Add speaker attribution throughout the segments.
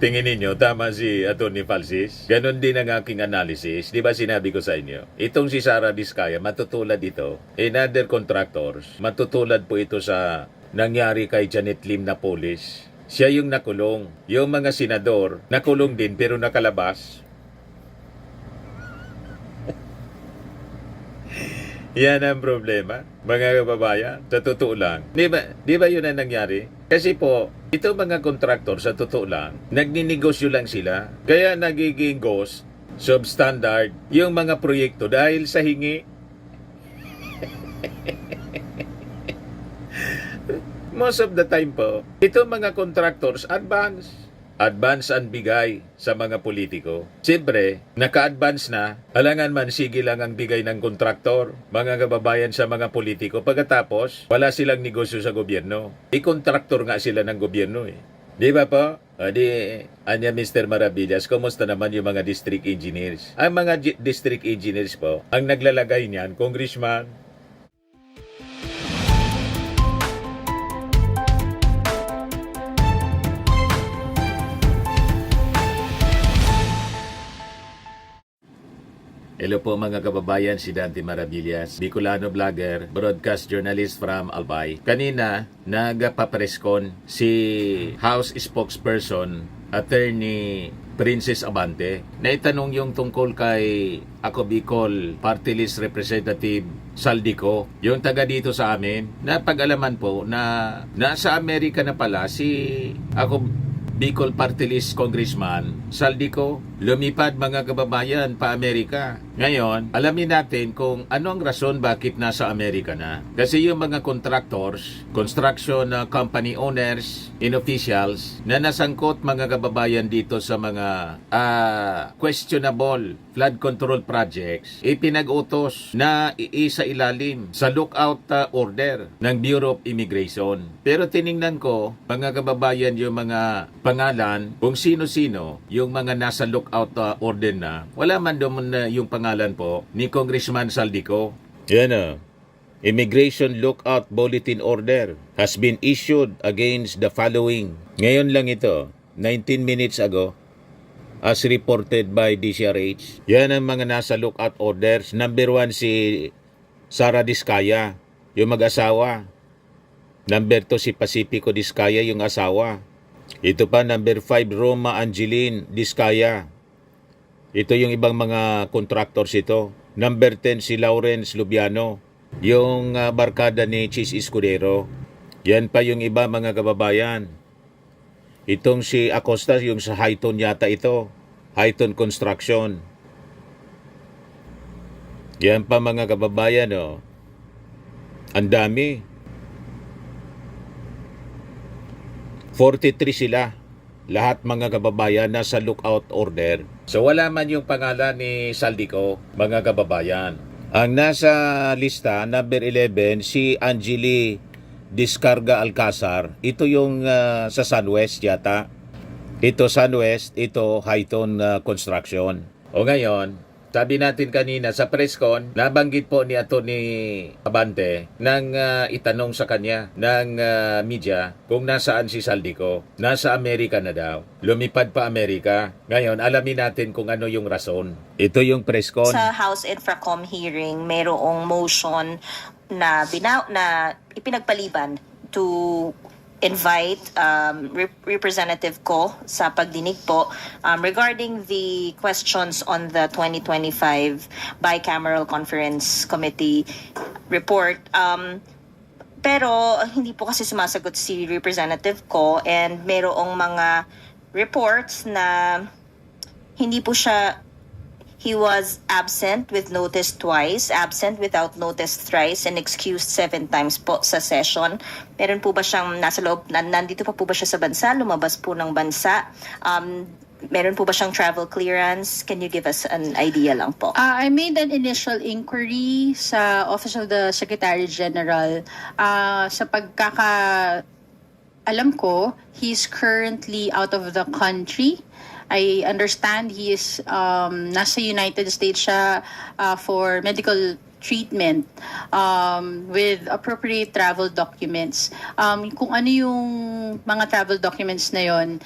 Speaker 1: Tingin ninyo, tama si Atty. Falsis? Ganon din ang aking analysis. Di ba sinabi ko sa inyo? Itong si Sara Diskaya, matutulad ito. In other contractors, matutulad po ito sa nangyari kay Janet Lim na police. Siya yung nakulong. Yung mga senador, nakulong din pero nakalabas. Yan ang problema, mga kababayan. Sa totoo lang. Di ba yun ang nangyari? Kasi po, ito mga kontraktor sa totoo lang, nagninegosyo lang sila. Kaya nagiging ghost, substandard, yung mga proyekto dahil sa hingi. Most of the time po, ito mga contractors, advance ang bigay sa mga politiko. Siyempre, naka-advance na, alangan man sige lang ang bigay ng kontraktor, mga kababayan sa mga politiko. Pagkatapos, wala silang negosyo sa gobyerno. I-kontraktor nga sila ng gobyerno eh. Di ba po? Anya Mr. Maravillas, kumusta naman yung mga district engineers? Ang mga district engineers po, ang naglalagay niyan, congressman, hello po mga kababayan, si Dante Maravillas, Bicolano vlogger, broadcast journalist from Albay. Kanina, nagpapreskon si House spokesperson, Attorney Princess Abante, na itanong yung tungkol kay ako Bicol Party List Representative Saldico, yung taga dito sa amin, na pag-alaman po na nasa Amerika na pala si ako Bicol Party List Congressman Saldico, lumipad mga kababayan pa Amerika. Ngayon, alamin natin kung ano ang rason bakit nasa Amerika na. Kasi yung mga contractors, construction company owners, and officials na nasangkot mga kababayan dito sa mga questionable flood control projects, ipinag-utos na iisa ilalim sa lookout order ng Bureau of Immigration. Pero tiningnan ko, mga kababayan, yung mga pangalan, kung sino-sino yung mga nasa lookout order na, wala man doon na yung pangalan po ni Congressman Saldico. Yan Immigration Lookout Bulletin Order has been issued against the following. Ngayon lang ito, 19 minutes ago, as reported by DCRH. Yan ang mga nasa lookout orders. Number 1 si Sara Diskaya, yung mag-asawa. Number 2 si Pacifico Diskaya, yung asawa. Ito pa, number 5, Roma Angeline Diskaya. Ito yung ibang mga contractors ito. Number 10 si Lawrence Lubiano, yung barkada ni Chis Escudero. Yan pa yung iba mga kababayan. Itong si Acosta, yung sa Highton yata ito. Highton Construction. Yan pa mga kababayan, ang dami. 43 sila. Lahat mga kababayan nasa lookout order. So wala man yung pangalan ni Saldico, mga kababayan. Ang nasa lista, number 11, si Angeli Discarga Alcazar. Ito yung sa Sunwest yata. Ito Sunwest, ito Highton Construction. O ngayon, sabi natin kanina sa presscon, nabanggit po ni Atty. Abante nang itanong sa kanya ng media kung nasaan si Saldico. Nasa Amerika na daw. Lumipad pa Amerika. Ngayon, alamin natin kung ano yung rason. Ito yung presscon.
Speaker 2: Sa House Infracom hearing, mayroong motion na ipinagpaliban to invite Representative Ko sa pagdinig po regarding the questions on the 2025 Bicameral Conference Committee report. Pero hindi po kasi sumasagot si Representative Ko, and mayroong mga reports na hindi po siya. He was absent with notice twice, absent without notice thrice, and excused 7 times po sa session. Meron po ba siyang nasa loob, nandito pa po ba siya sa bansa, lumabas po ng bansa? Meron po ba siyang travel clearance? Can you give us an idea lang po?
Speaker 3: I made an initial inquiry sa Office of the Secretary General. Sa alam ko, he's currently out of the country. I understand he is nasa United States siya for medical treatment with appropriate travel documents. Kung ano yung mga travel documents na yon,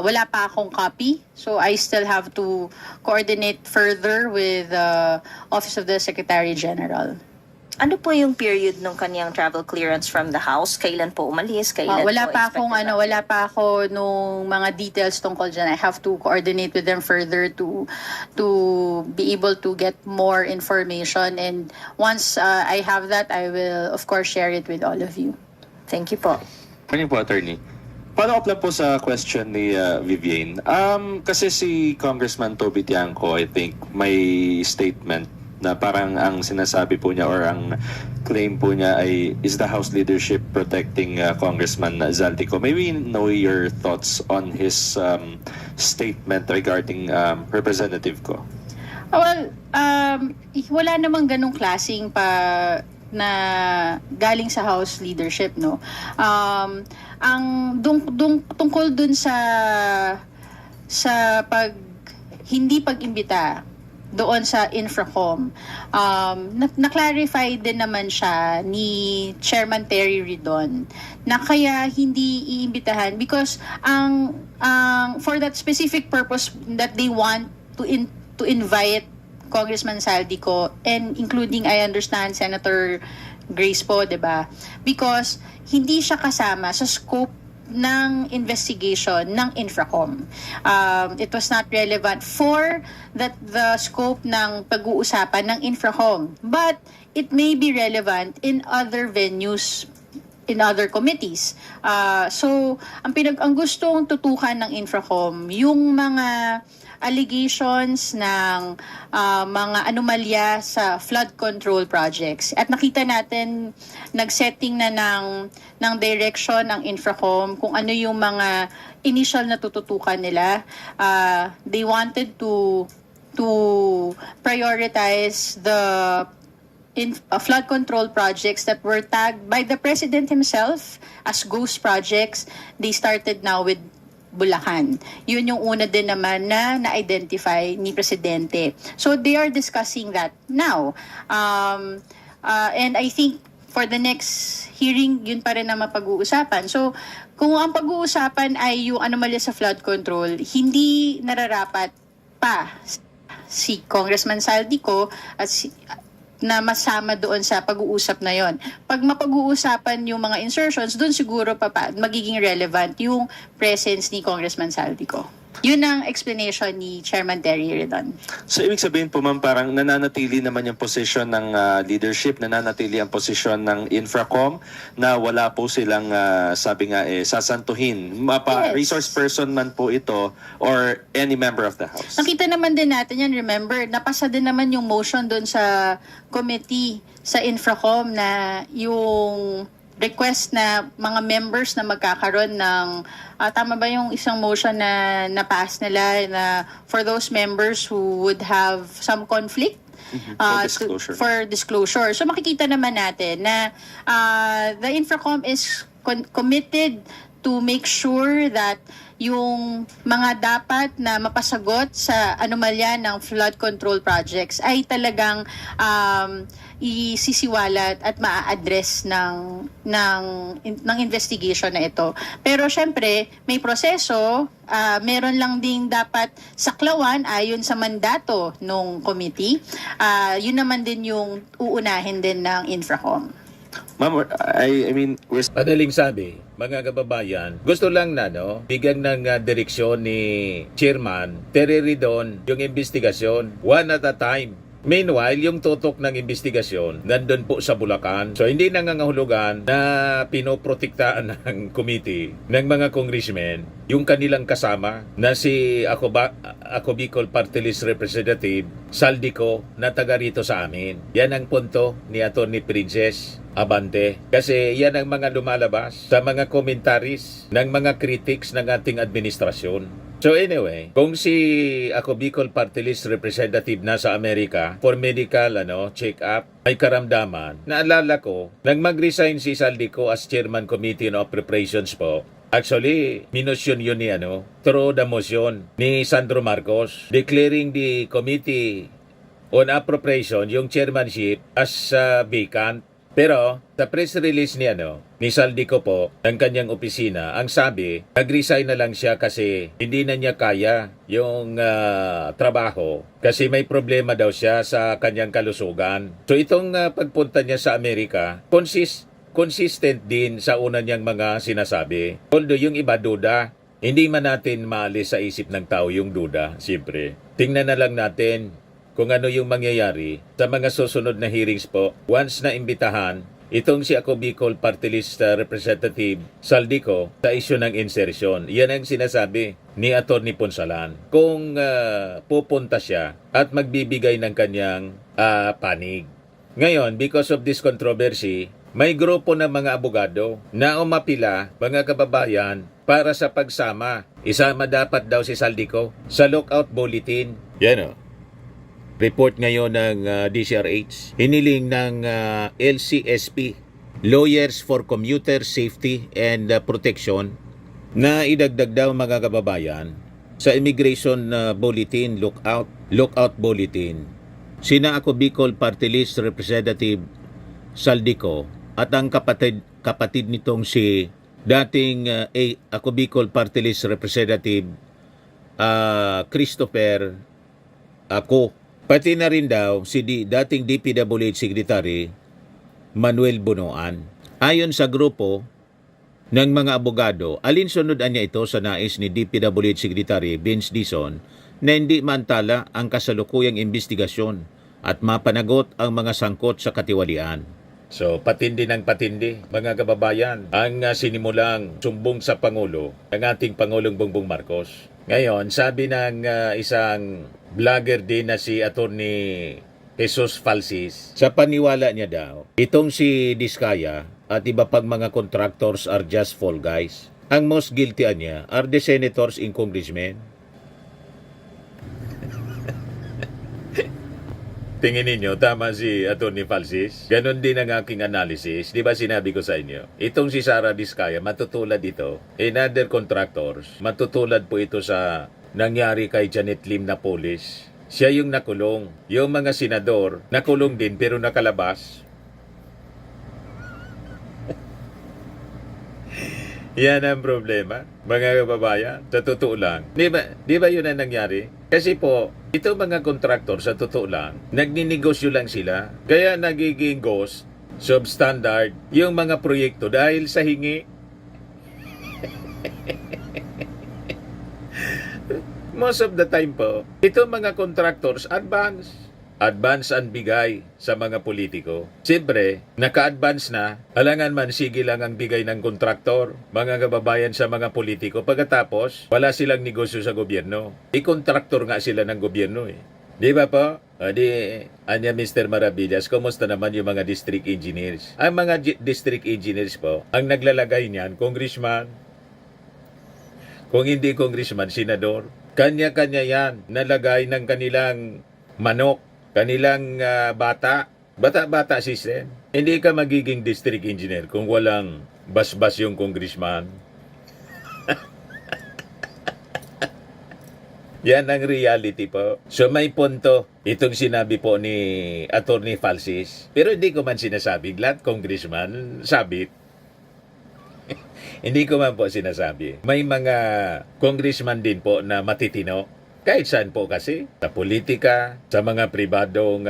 Speaker 3: wala pa akong copy. So I still have to coordinate further with the Office of the Secretary General.
Speaker 2: Ano po yung period ng kaniyang travel clearance from the House? Kailan po umalis? Kailan
Speaker 3: Wala
Speaker 2: po
Speaker 3: pa akong
Speaker 2: expected
Speaker 3: wala pa ako nung mga details tungkol dyan. I have to coordinate with them further to be able to get more information, and once I have that, I will of course share it with all of you.
Speaker 2: Thank you po.
Speaker 4: Morning po, Attorney. Follow up lang po sa question ni Vivian. Kasi si Congressman Toby Tiangco, I think, may statement na parang ang sinasabi po niya or ang claim po niya ay, is the House leadership protecting Congressman Zaldico? May we know your thoughts on his statement regarding Representative Ko?
Speaker 3: Well, wala namang ganong klaseng pa na galing sa House leadership, no. Ang tungkol dun sa hindi pag-imbita doon sa Infracom, na-clarify din naman siya ni Chairman Terry Ridon na kaya hindi iimbitahan because for that specific purpose that they want to invite Congressman Zaldico, and including, I understand, Senator Grace po, 'di ba? Because hindi siya kasama sa scope ng investigation ng Infracom. It was not relevant for the scope ng pag-uusapan ng Infracom, but it may be relevant in other venues, in other committees. So ang gustong tutukan ng Infracom yung mga allegations ng mga anomalya sa flood control projects. At nakita natin, nag-setting na ng direction ng Infracom kung ano yung mga initial na tututukan nila. They wanted to prioritize the flood control projects that were tagged by the President himself as ghost projects. They started now with Bulacan. Yun yung una din naman na na-identify ni Presidente. So they are discussing that now. And I think for the next hearing, yun pa rin na mapag-uusapan. So kung ang pag-uusapan ay yung anomalya sa flood control, hindi nararapat pa si Congressman Zaldico at na masama doon sa pag-uusap na yon. Pag mapag-uusapan yung mga insertions, doon siguro magiging relevant yung presence ni Congressman Zaldico. Yun ang explanation ni Chairman Terry Ridon.
Speaker 4: So, ibig sabihin po, ma'am, parang nananatili naman yung posisyon ng leadership, nananatili ang posisyon ng Infracom na wala po silang, sabi nga, sasantuhin.
Speaker 3: Yes.
Speaker 4: Resource person man po ito or any member of the House.
Speaker 3: Nakita naman din natin yan, remember, napasa din naman yung motion doon sa committee sa Infracom na yung request na mga members na magkakaroon ng tama ba yung isang motion na na-pass nila na for those members who would have some conflict for disclosure. So makikita naman natin na the Infracom is committed to make sure that yung mga dapat na mapasagot sa anomalya ng flood control projects ay talagang isisiwalat at maa-address ng investigation na ito. Pero syempre, may proseso, meron lang ding dapat saklawan ayon sa mandato ng committee. Yun naman din yung uunahin din ng Infracom.
Speaker 4: Ma'am, I mean,
Speaker 1: Madaling sabi, mga kababayan, gusto lang na bigyan ng direksyon ni Chairman Terry Ridon yung investigasyon one at a time. Meanwhile, yung tutok ng investigasyon nandun po sa Bulacan. So hindi nangangahulugan na pinoprotektaan ng committee ng mga congressmen yung kanilang kasama na si Ako Bicol Party List Representative Zaldico na taga rito sa amin. Yan ang punto ni Atty. Princess Abante. Kasi yan ang mga lumalabas sa mga commentaries ng mga critics ng ating administrasyon. So anyway, kung si Ako Bicol Party List Representative nasa Amerika for medical check-up, may karamdaman, naalala ko, nang mag-resign si Zaldico as Chairman Committee on Appropriations po, actually, minusyon yun ni through the motion ni Sandro Marcos declaring the committee on appropriation yung chairmanship as vacant. Pero sa press release ni ni Saldico po ng kanyang opisina, ang sabi, nag-resign na lang siya kasi hindi na niya kaya yung trabaho kasi may problema daw siya sa kanyang kalusugan. So itong pagpunta niya sa Amerika, consistent din sa una niyang mga sinasabi. Although yung iba duda, hindi man natin maalis sa isip ng tao yung duda, siyempre. Tingnan na lang natin kung ano yung mangyayari sa mga susunod na hearings po. Once na imbitahan itong si Ako Bicol Party List Representative Saldico sa issue ng insertion. Yan ang sinasabi ni Atty. Ponsalan. Kung pupunta siya at magbibigay ng kanyang panig. Ngayon, because of this controversy, may grupo ng mga abogado na umapila, mga kababayan, para sa pagsama. Isama dapat daw si Saldico sa lookout bulletin. Yan o. Report ngayon ng DCRH, hiniling ng LCSP, Lawyers for Commuter Safety and Protection, na idagdag daw mga kababayan sa immigration bulletin, lookout bulletin. Sina Ako Bicol Party List Representative Saldico at ang kapatid nitong si dating Ako Bicol Party List Representative Christopher Ako. Pati na rin daw si dating DPWH Secretary Manuel Bunoan. Ayon sa grupo ng mga abogado, alinsunod niya ito sa nais ni DPWH Secretary Vince Dizon na hindi mantala ang kasalukuyang investigasyon at mapanagot ang mga sangkot sa katiwalian. So, patindi ng patindi, mga kababayan, ang sinimulang sumbong sa Pangulo ng ating Pangulong Bongbong Marcos. Ngayon, sabi ng isang vlogger din na si Atty. Jesus Falsis, sa paniwala niya daw, itong si Diskaya at iba pang mga contractors are just fall guys. Ang most guilty niya are the senators and congressmen. Tingin ninyo, tama si Atty. Falsis? Ganon din ang aking analysis. Di ba sinabi ko sa inyo? Itong si Sara Diskaya, matutulad ito. And other contractors, matutulad po ito sa nangyari kay Janet Lim na police. Siya yung nakulong. Yung mga senador, nakulong din pero nakalabas. Yan ang problema, mga kababayan. Sa totoo lang. Di ba yun ang nangyari? Kasi po, ito mga contractor sa totoo lang, nagninegosyo lang sila. Kaya nagiging ghost, substandard, yung mga proyekto dahil sa hingi. Most of the time po, ito mga contractors advance ang bigay sa mga politiko. Siyempre, naka-advance na, alangan man sige lang ang bigay ng kontraktor, mga kababayan sa mga politiko. Pagkatapos, wala silang negosyo sa gobyerno. I-kontraktor nga sila ng gobyerno eh. Di ba po? Anya Mr. Maravillas, kumusta naman yung mga district engineers? Ang mga district engineers po, ang naglalagay niyan, congressman, kung hindi congressman, senador, kanya-kanya yan, nalagay ng kanilang manok, kanilang bata system. Hindi ka magiging district engineer kung walang basbas yung congressman. Yan ang reality po. So may punto itong sinabi po ni Atty. Falsis. Pero hindi ko man sinasabi, lahat congressman sabit. Hindi ko man po sinasabi. May mga congressman din po na matitino. Kahit saan po kasi, sa politika, sa mga pribadong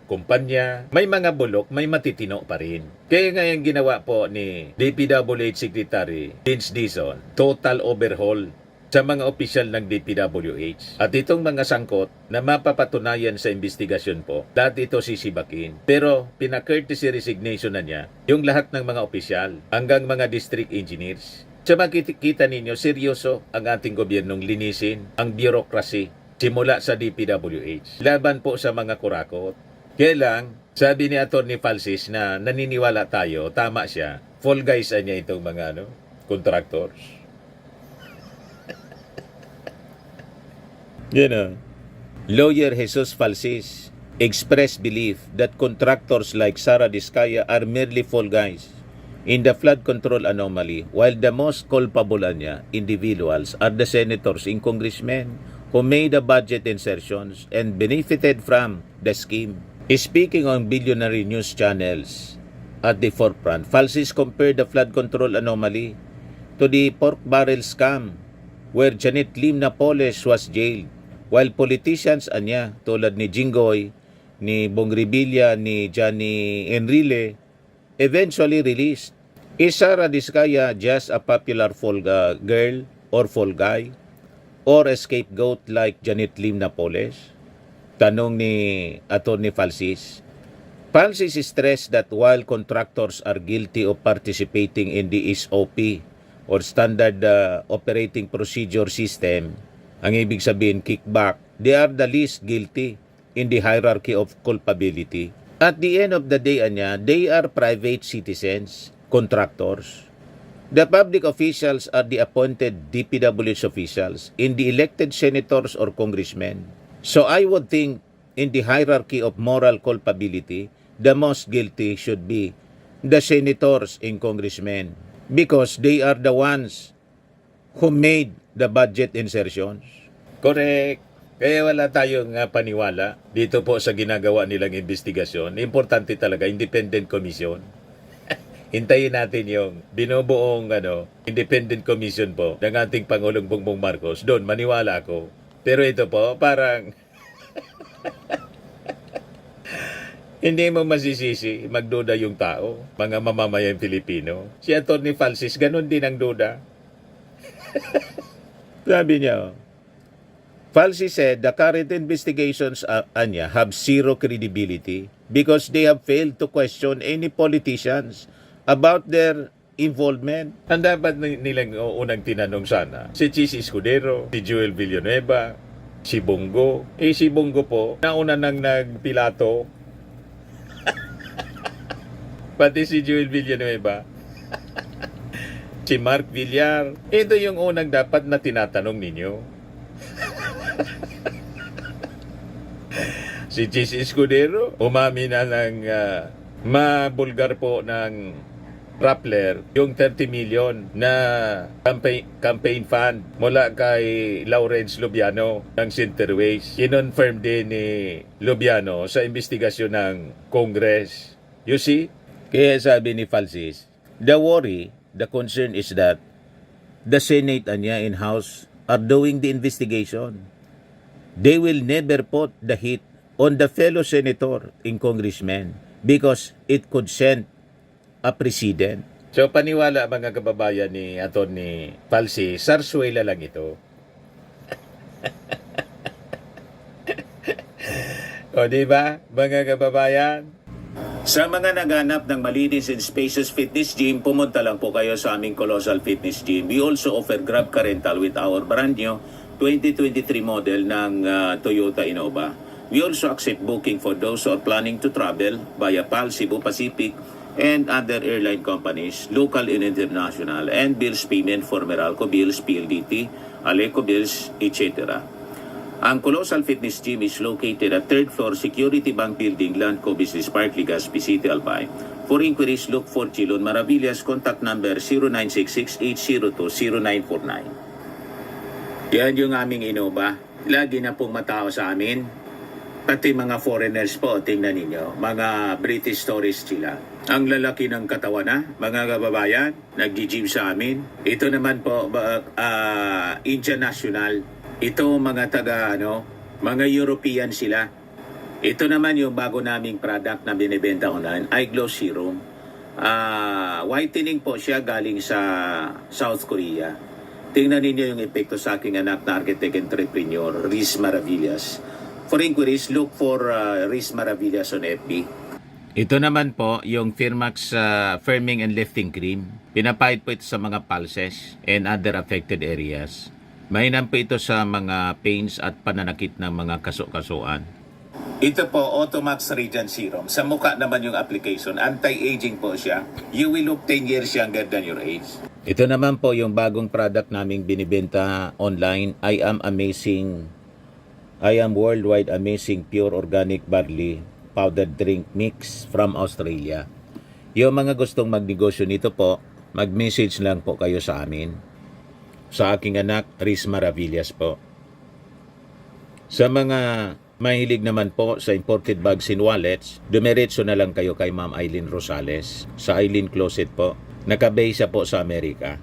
Speaker 1: kumpanya, may mga bulok, may matitino pa rin. Kaya ngayon ginawa po ni DPWH Secretary Vince Dizon, total overhaul sa mga opisyal ng DPWH. At itong mga sangkot na mapapatunayan sa investigasyon po, lahat ito sisibakin. Pero pina-courtesy resignation na niya yung lahat ng mga opisyal hanggang mga district engineers. So makikita ninyo, seryoso ang ating gobyernong linisin ang bureaucracy simula sa DPWH. Laban po sa mga kurakot. Kaya lang, sabi ni Atty. Falsis na naniniwala tayo, tama siya, fall guys niya itong mga contractors. Lawyer Jesus Falsis expressed belief that contractors like Sara Diskaya are merely fall guys in the flood control anomaly, while the most culpable individuals are the senators and congressmen who made the budget insertions and benefited from the scheme. Speaking on billionaire news channels at the forefront, Falsis compared the flood control anomaly to the pork barrel scam where Janet Lim Napoles was jailed while politicians anya tulad ni Jinggoy, ni Bong Revilla, ni Johnny Enrile eventually released. Is Sara Diskaya just a popular fall girl or fall guy or a scapegoat like Janet Lim Napoles? Tanong ni Atty. Falsis. Falsis stressed that while contractors are guilty of participating in the SOP or Standard Operating Procedure System, ang ibig sabihin kickback, they are the least guilty in the hierarchy of culpability. At the end of the day, they are private citizens, contractors. The public officials are the appointed DPWH officials and the elected senators or congressmen. So I would think in the hierarchy of moral culpability, the most guilty should be the senators and congressmen because they are the ones who made the budget insertions. Correct. Kaya wala tayong paniwala dito po sa ginagawa nilang investigasyon. Importante talaga, independent commission. Hintayin natin yung binubuong independent commission po ng ating Pangulong Bongbong Marcos. Doon, maniwala ako. Pero ito po, parang hindi mo masisisi, magduda yung tao, mga mamamayang Pilipino. Si Atty. Falsis, ganun din ang duda. Sabi niya, Falsis said the current investigations have zero credibility because they have failed to question any politicians about their involvement. Ang dapat nilang unang tinanong sana, si Chis Escudero, si Joel Villanueva, si Bongo. Si Bongo po, nauna nang nagpilato. Pati si Joel Villanueva. Si Mark Villar. Ito yung unang dapat na tinatanong ninyo. Si Chis Escudero, umami na ng mabulgar po ng Rappler, yung 30 million na campaign fund mula kay Lawrence Lubiano ng Centerways. Kinonfirm din ni Lubiano sa investigasyon ng Congress. You see? Kaya sabi ni Falsis, the worry, the concern is that the Senate and House are doing the investigation. They will never put the hit on the fellow senator and congressman because it could send a precedent. So paniwala mga kababayan ni Atty. Falsis, sarsuela lang ito. O diba mga kababayan? Sa mga naghanap ng malinis and spacious fitness gym, pumunta lang po kayo sa aming Colossal Fitness Gym. We also offer Grab Car Rental with our brand new 2023 model ng Toyota Innova. We also accept booking for those who are planning to travel via PAL, Cebu Pacific, and other airline companies, local and international, and bills payment for Meralco Bills, PLDT, Aleco Bills, etc. Ang Colossal Fitness Gym is located at 3rd floor Security Bank Building, Landco Business Park, Legazpi City, Albay. For inquiries, look for Chilon Maravillas. Contact number 0966-802-0949. Yan yung aming Innova. Lagi na pong matao sa amin. Pati mga foreigners po, tingnan ninyo. Mga British tourists sila. Ang lalaki ng katawan na, mga kababayan, nag-gym sa amin. Ito naman po, Indian National. Ito mga mga European sila. Ito naman yung bago naming product na binibenta online, Eye Glow Serum. Whitening po siya galing sa South Korea. Tingnan ninyo yung epekto sa aking anak na architect entrepreneur, Riz Maravillas. For inquiries, look for Riz Maravillas on FB. Ito naman po yung Firmax Firming and Lifting Cream. Pinapahid po ito sa mga pulses and other affected areas. Mainam po ito sa mga pains at pananakit ng mga kaso-kasuan. Ito po, Automax Radiant Serum. Sa mukha naman yung application. Anti-aging po siya. You will look 10 years younger than your age. Ito naman po yung bagong product naming binibenta online. I am Worldwide Amazing Pure Organic Barley Powdered Drink Mix from Australia. Yung mga gustong magnegosyo nito po, mag-message lang po kayo sa amin. Sa aking anak, Riz Maravillas po. Sa mga mahilig naman po sa imported bags and wallets, dumiretso na lang kayo kay Ma'am Eileen Rosales sa Eileen Closet po. Nakabase siya po sa Amerika.